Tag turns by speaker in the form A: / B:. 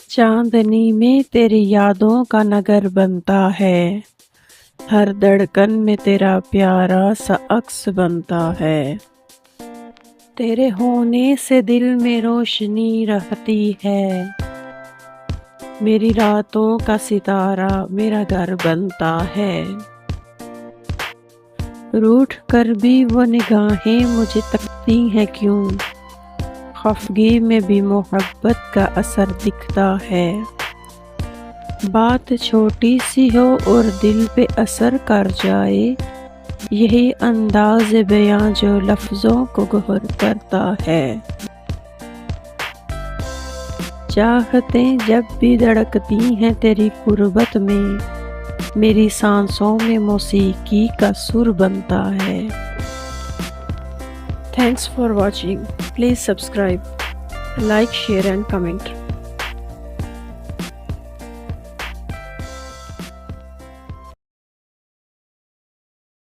A: چاندنی میں تیری یادوں کا نگر بنتا ہے، ہر دھڑکن میں تیرا پیارا سا عکس بنتا ہے۔ تیرے ہونے سے دل میں روشنی رہتی ہے، میری راتوں کا ستارہ میرا گھر بنتا ہے۔ روٹھ کر بھی وہ نگاہیں مجھے تکتی ہیں کیوں، خفگی میں بھی محبت کا اثر دکھتا ہے۔ بات چھوٹی سی ہو اور دل پہ اثر کر جائے، یہی انداز بیان جو لفظوں کو گوہر کرتا ہے۔ چاہتیں جب بھی دھڑکتی ہیں تیری قربت میں، میری سانسوں میں موسیقی کا سر بنتا ہے۔ Thanks for watching. Please subscribe, like, share and comment.